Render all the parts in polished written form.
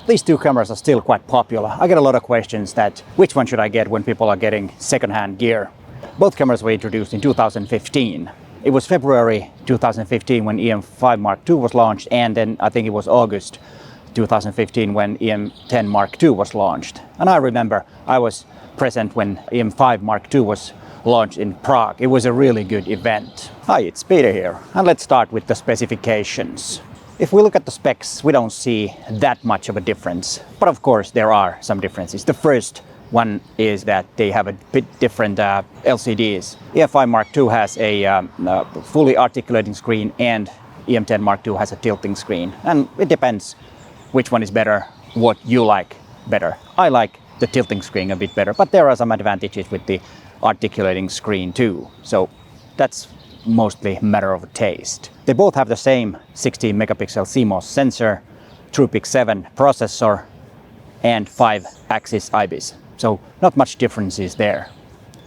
These two cameras are still quite popular. I get a lot of questions that which one should I get when people are getting second-hand gear. Both cameras were introduced in 2015. It was February 2015 when E-M5 Mark II was launched, and then I think it was August 2015 when E-M10 Mark II was launched. And I remember I was present when E-M5 Mark II was launched in Prague. It was a really good event. Hi, it's Peter here, and let's start with the specifications. If we look at the specs, we don't see that much of a difference, but of course there are some differences. The first one is that they have a bit different LCDs. E-M5 Mark II has a fully articulating screen, and E-M10 Mark II has a tilting screen. And it depends which one is better, what you like better. I like the tilting screen a bit better, but there are some advantages with the articulating screen too. So that's mostly a matter of taste. They both have the same 16 megapixel CMOS sensor, TruePic 7 processor, and 5-axis IBIS. So not much differences there.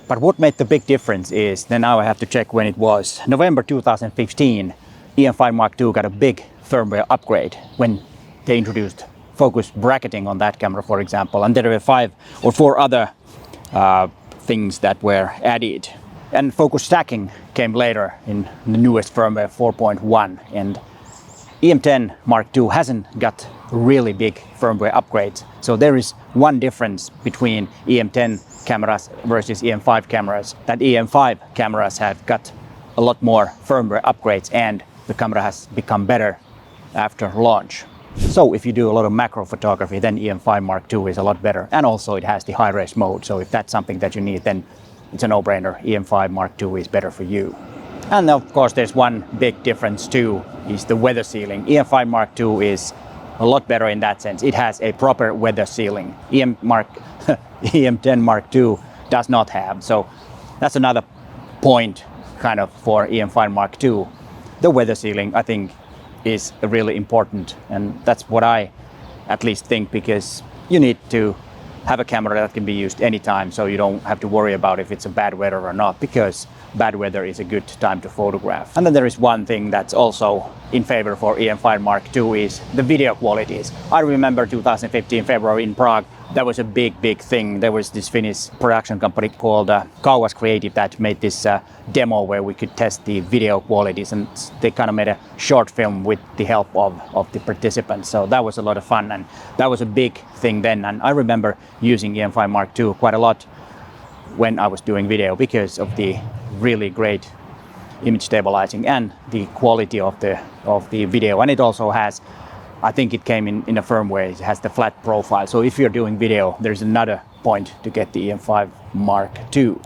But what made the big difference is, then now I have to check when it was. November 2015, E-M5 Mark II got a big firmware upgrade when they introduced focus bracketing on that camera, for example. And there were 5 or 4 other things that were added. And focus stacking came later in the newest firmware 4.1. And E-M10 Mark II hasn't got really big firmware upgrades. So there is one difference between E-M10 cameras versus E-M5 cameras, that E-M5 cameras have got a lot more firmware upgrades and the camera has become better after launch. So if you do a lot of macro photography, then E-M5 Mark II is a lot better. And also it has the high-res mode. So if that's something that you need, then it's a no-brainer. E-M5 Mark II is better for you. And of course, there's one big difference too, is the weather sealing. E-M5 Mark II is a lot better in that sense. It has a proper weather sealing. E-M10 Mark II does not have. So that's another point kind of for E-M5 Mark II. The weather sealing, I think, is really important, and that's what I at least think, because you need to have a camera that can be used anytime, so you don't have to worry about if it's a bad weather or not, because bad weather is a good time to photograph. And then there is one thing that's also in favor for E-M5 Mark II is the video qualities. I remember 2015 February in Prague, that was a big thing. There was this Finnish production company called Kauas Creative that made this demo where we could test the video qualities, and they kind of made a short film with the help of the participants. So that was a lot of fun, and that was a big thing then. And I remember using E-M5 Mark II quite a lot when I was doing video because of the really great image stabilizing and the quality of the video. And it also has, I think it came in a firmware, it has the flat profile. So if you're doing video, there's another point to get the E-M5 Mark II.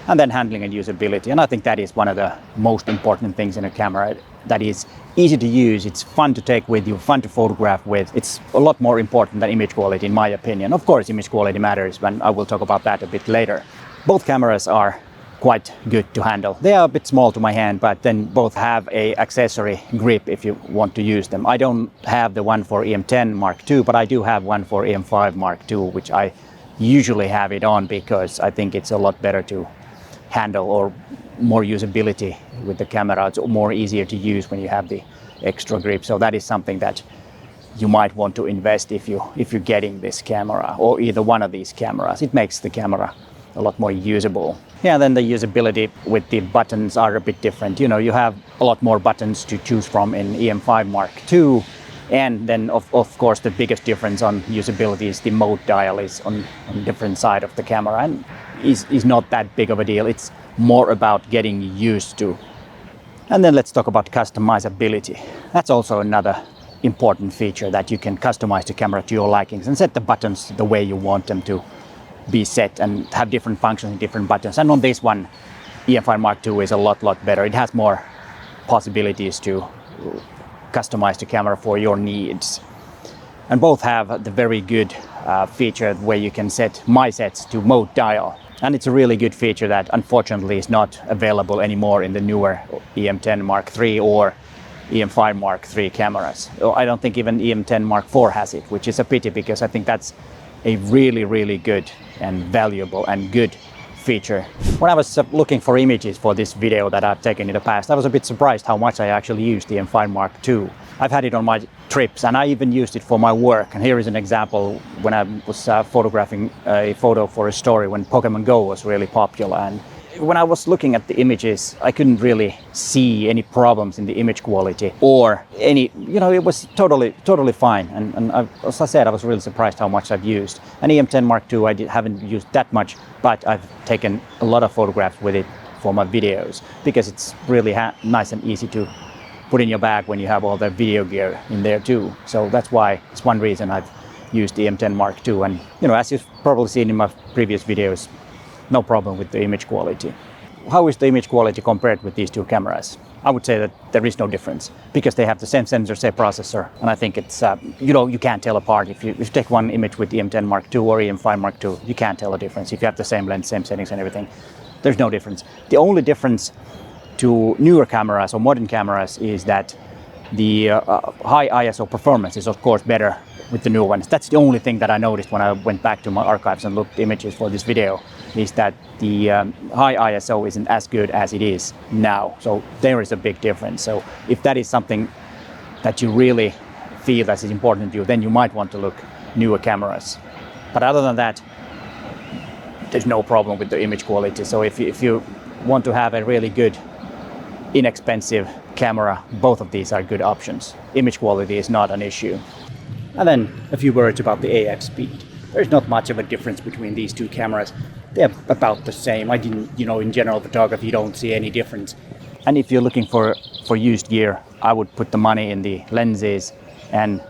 And then handling and usability. And I think that is one of the most important things in a camera, that is easy to use, it's fun to take with you, fun to photograph with. It's a lot more important than image quality in my opinion. Of course, image quality matters, and I will talk about that a bit later. Both cameras are quite good to handle. They are a bit small to my hand, but then both have a accessory grip if you want to use them. I don't have the one for E-M10 Mark II, but I do have one for E-M5 Mark II, which I usually have it on because I think it's a lot better to handle, or more usability with the camera. It's more easier to use when you have the extra grip. So that is something that you might want to invest if you're getting this camera, or either one of these cameras. It makes the camera a lot more usable. Yeah, then the usability with the buttons are a bit different. You know, you have a lot more buttons to choose from in E-M5 Mark II. And then of course the biggest difference on usability is the mode dial is on different side of the camera, and is not that big of a deal. It's more about getting used to. And then let's talk about customizability. That's also another important feature, that you can customize the camera to your likings and set the buttons the way you want them to be set and have different functions in different buttons. And on this one, E-M5 Mark II is a lot better. It has more possibilities to customize the camera for your needs. And both have the very good feature where you can set my sets to mode dial. And it's a really good feature that unfortunately is not available anymore in the newer E-M10 Mark III or E-M5 Mark III cameras. I don't think even E-M10 Mark IV has it, which is a pity, because I think that's a really good and valuable and good feature. When I was looking for images for this video that I've taken in the past, I was a bit surprised how much I actually used the E-M5 Mark II. I've had it on my trips and I even used it for my work. And here is an example when I was photographing a photo for a story when Pokemon Go was really popular. And when I was looking at the images, I couldn't really see any problems in the image quality or any, it was totally fine. And as I said, I was really surprised how much I've used. An E-M10 Mark II haven't used that much, but I've taken a lot of photographs with it for my videos because it's really nice and easy to put in your bag when you have all the video gear in there too. So that's why it's one reason I've used the E-M10 Mark II. And as you've probably seen in my previous videos, no problem with the image quality. How is the image quality compared with these two cameras? I would say that there is no difference because they have the same sensor, same processor, and I think it's you can't tell apart. If you take one image with the E-M10 Mark II or E-M5 Mark II, you can't tell a difference. If you have the same lens, same settings and everything, there's no difference. The only difference to newer cameras or modern cameras is that the high ISO performance is of course better with the new ones. That's the only thing that I noticed when I went back to my archives and looked at images for this video, is that the high ISO isn't as good as it is now. So there is a big difference. So if that is something that you really feel that is important to you, then you might want to look newer cameras. But other than that, there's no problem with the image quality. So if you want to have a really good, inexpensive camera, both of these are good options. Image quality is not an issue. And then a few words about the AF speed. There's not much of a difference between these two cameras. They're about the same. I didn't, in general photography, you don't see any difference. And if you're looking for used gear, I would put the money in the lenses and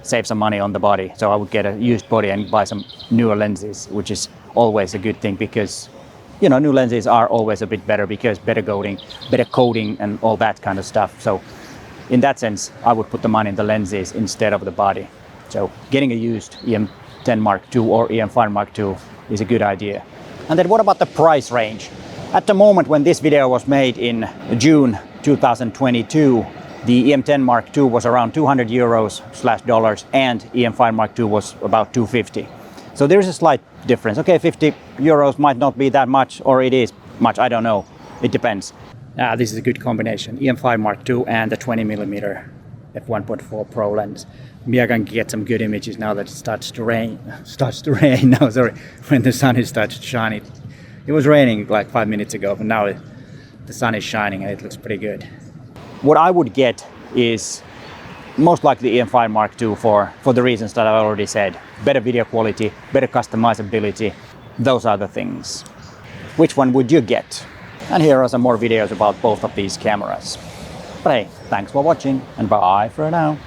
save some money on the body. So I would get a used body and buy some newer lenses, which is always a good thing because, new lenses are always a bit better because better coating and all that kind of stuff. So in that sense, I would put the money in the lenses instead of the body. So getting a used E-M10 Mark II or E-M5 Mark II is a good idea. And then what about the price range? At the moment when this video was made in June 2022, the E-M10 Mark II was around 200 euros/dollars and E-M5 Mark II was about 250. So there's a slight difference. Okay, 50 euros might not be that much, or it is much, I don't know. It depends. This is a good combination. E-M5 Mark II and the 20mm f1.4 Pro lens. Maybe I can get some good images now that it starts to rain. No, sorry. When the sun is starts to shine. It was raining like 5 minutes ago, but now the sun is shining and it looks pretty good. What I would get is most likely E-M5 Mark II for the reasons that I've already said. Better video quality, better customizability. Those are the things. Which one would you get? And here are some more videos about both of these cameras. But hey, thanks for watching and bye for now.